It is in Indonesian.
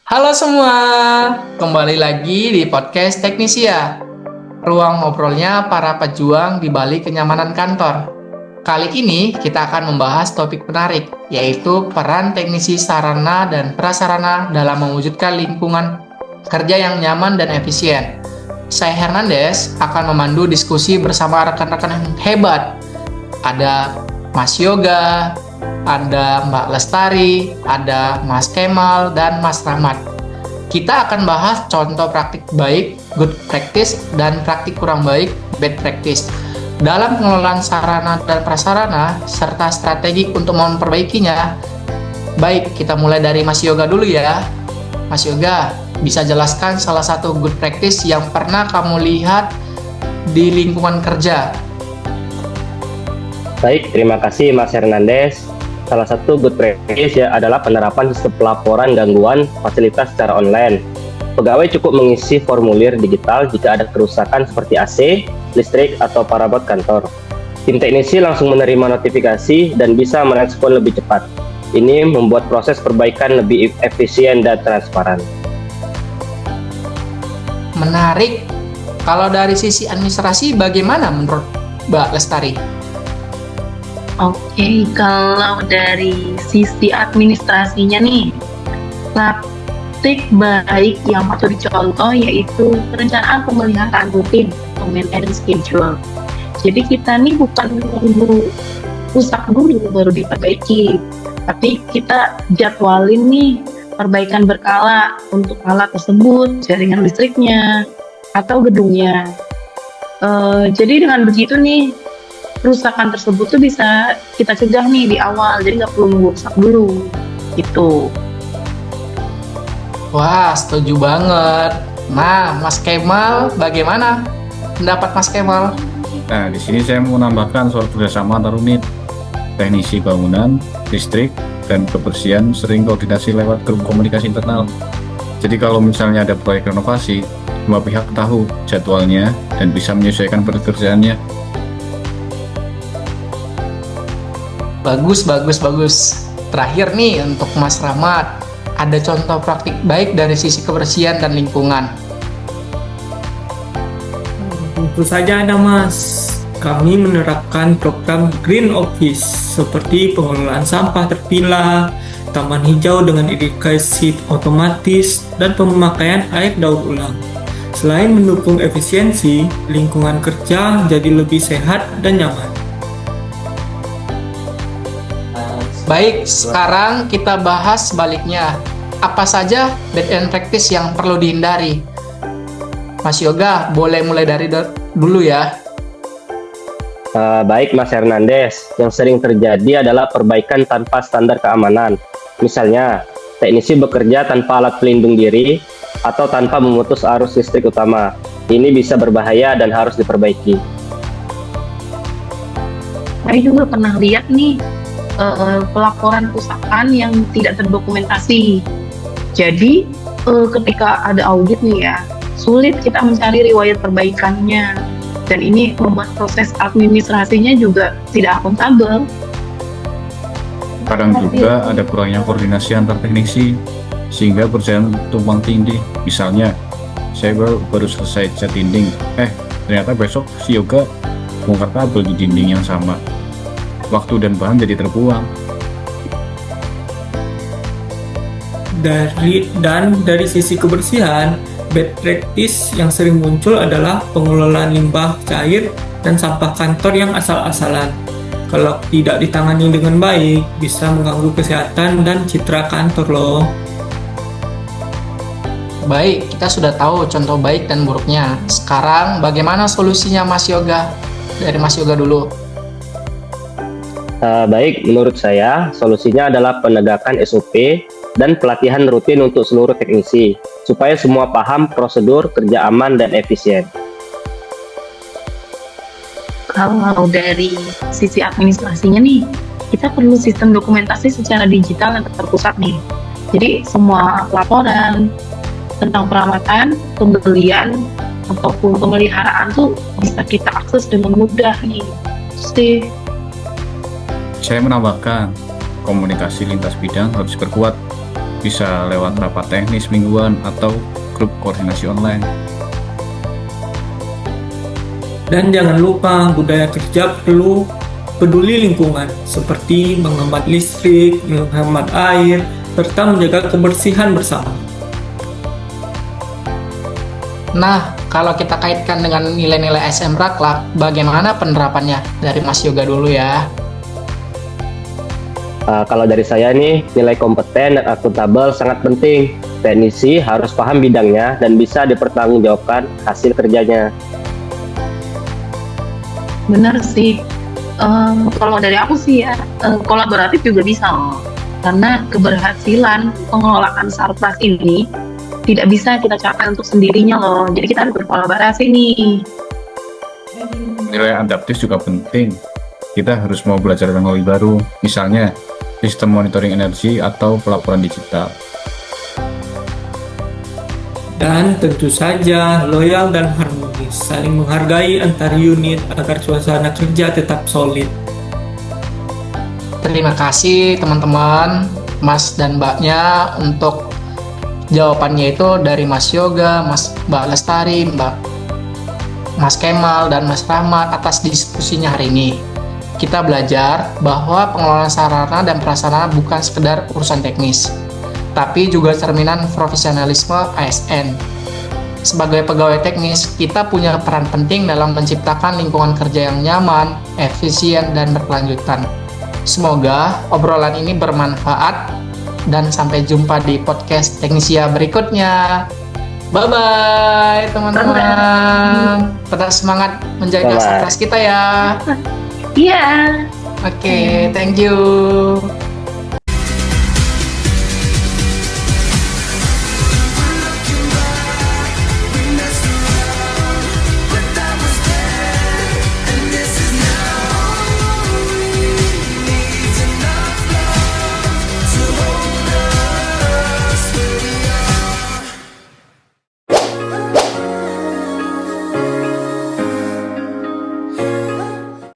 Halo semua, kembali lagi di podcast Teknisia, ruang ngobrolnya para pejuang di balik kenyamanan kantor. Kali ini kita akan membahas topik menarik, yaitu peran teknisi sarana dan prasarana dalam mewujudkan lingkungan kerja yang nyaman dan efisien. Saya Hernandez akan memandu diskusi bersama rekan-rekan yang hebat. Ada Mas Yoga, ada Mbak Lestari, ada Mas Kemal, dan Mas Rahmat. Kita akan bahas contoh praktik baik, good practice, dan praktik kurang baik, bad practice, dalam pengelolaan sarana dan prasarana, serta strategi untuk memperbaikinya. Baik, kita mulai dari Mas Yoga dulu ya. Mas Yoga, bisa jelaskan salah satu good practice yang pernah kamu lihat di lingkungan kerja? Baik, terima kasih Mas Hernandez. Salah satu good practice adalah penerapan sistem pelaporan gangguan fasilitas secara online. Pegawai cukup mengisi formulir digital jika ada kerusakan seperti AC, listrik, atau perabot kantor. Tim teknisi langsung menerima notifikasi dan bisa merespon lebih cepat. Ini membuat proses perbaikan lebih efisien dan transparan. Menarik. Kalau dari sisi administrasi, bagaimana menurut Mbak Lestari? Oke, kalau dari sisi administrasinya nih, praktik baik yang patut dicontoh yaitu perencanaan pemeliharaan rutin atau maintenance schedule. Jadi kita nih bukan menunggu rusak dulu baru diperbaiki, tapi kita jadwalin nih perbaikan berkala untuk alat tersebut, jaringan listriknya, atau gedungnya. Jadi dengan begitu nih, kerusakan tersebut tuh bisa kita cegah nih di awal, jadi nggak perlu nunggu rusak dulu gitu. Wah, setuju banget. Nah, Mas Kemal, bagaimana pendapat Mas Kemal? Nah, di sini saya mau menambahkan soal kerjasama antar unit. Teknisi bangunan, listrik, dan kebersihan sering koordinasi lewat grup komunikasi internal. Jadi kalau misalnya ada proyek renovasi, semua pihak tahu jadwalnya dan bisa menyesuaikan pekerjaannya. Bagus. Terakhir nih untuk Mas Rahmat, ada contoh praktik baik dari sisi kebersihan dan lingkungan. Tentu saja ada Mas. Kami menerapkan program Green Office seperti pengelolaan sampah terpilah, taman hijau dengan irigasi otomatis, dan pemakaian air daur ulang. Selain mendukung efisiensi, lingkungan kerja jadi lebih sehat dan nyaman. Baik, sekarang kita bahas sebaliknya. Apa saja bad and practice yang perlu dihindari? Mas Yoga, boleh mulai dari dulu ya. Baik Mas Hernandez, yang sering terjadi adalah perbaikan tanpa standar keamanan. Misalnya, teknisi bekerja tanpa alat pelindung diri atau tanpa memutus arus listrik utama. Ini bisa berbahaya dan harus diperbaiki. Saya juga pernah lihat nih pelaporan kerusakan yang tidak terdokumentasi. Jadi ketika ada audit nih ya, sulit kita mencari riwayat perbaikannya, dan ini membuat proses administrasinya juga tidak akuntabel. Kadang juga ada kurangnya koordinasi antar teknisi, sehingga pekerjaan tumpang tindih. Misalnya, saya baru selesai cat dinding, ternyata besok si Yoga bongkar kabel di dinding yang sama. Waktu dan bahan jadi terbuang. Dari sisi kebersihan, bad practice yang sering muncul adalah pengelolaan limbah cair dan sampah kantor yang asal-asalan. Kalau tidak ditangani dengan baik, bisa mengganggu kesehatan dan citra kantor loh. Baik, kita sudah tahu contoh baik dan buruknya. Sekarang bagaimana solusinya Mas Yoga? Dari Mas Yoga dulu. Baik, menurut saya, solusinya adalah penegakan SOP dan pelatihan rutin untuk seluruh teknisi, supaya semua paham prosedur kerja aman dan efisien. Kalau dari sisi administrasinya nih, kita perlu sistem dokumentasi secara digital yang terpusat nih. Jadi semua laporan tentang perawatan, pembelian, ataupun pemeliharaan tuh bisa kita akses dengan mudah nih. Sih. Saya menambahkan, komunikasi lintas bidang harus diperkuat. bisa lewat rapat teknis mingguan atau grup koordinasi online. Dan jangan lupa budaya kerja perlu peduli lingkungan seperti menghemat listrik, menghemat air, serta menjaga kebersihan bersama. Nah, kalau kita kaitkan dengan nilai-nilai SM Raklak, bagaimana penerapannya? Dari Mas Yoga dulu ya. Kalau dari saya nih, nilai kompeten dan akuntabel sangat penting. Teknisi harus paham bidangnya dan bisa dipertanggungjawabkan hasil kerjanya. Benar sih. Kalau dari aku sih ya, kolaboratif juga bisa loh. Karena keberhasilan pengelolaan Sarpras ini tidak bisa kita capai untuk sendirinya loh. Jadi kita harus berkolaborasi nih. Nilai adaptif juga penting. Kita harus mau belajar teknologi baru, misalnya sistem monitoring energi atau pelaporan digital. Dan tentu saja loyal dan harmonis, saling menghargai antar unit agar suasana kerja tetap solid. Terima kasih teman-teman, Mas dan Mbaknya untuk jawabannya itu dari Mas Yoga, Mbak Lestari, Mas Kemal, dan Mas Rahmat atas diskusinya hari ini. Kita belajar bahwa pengelolaan sarana dan prasarana bukan sekedar urusan teknis, tapi juga cerminan profesionalisme ASN. Sebagai pegawai teknis, kita punya peran penting dalam menciptakan lingkungan kerja yang nyaman, efisien, dan berkelanjutan. Semoga obrolan ini bermanfaat dan sampai jumpa di podcast Teknisia berikutnya. Bye-bye teman-teman. Tetap semangat menjaga Bye-bye. Sarpras kita ya. Iya. Oke, thank you.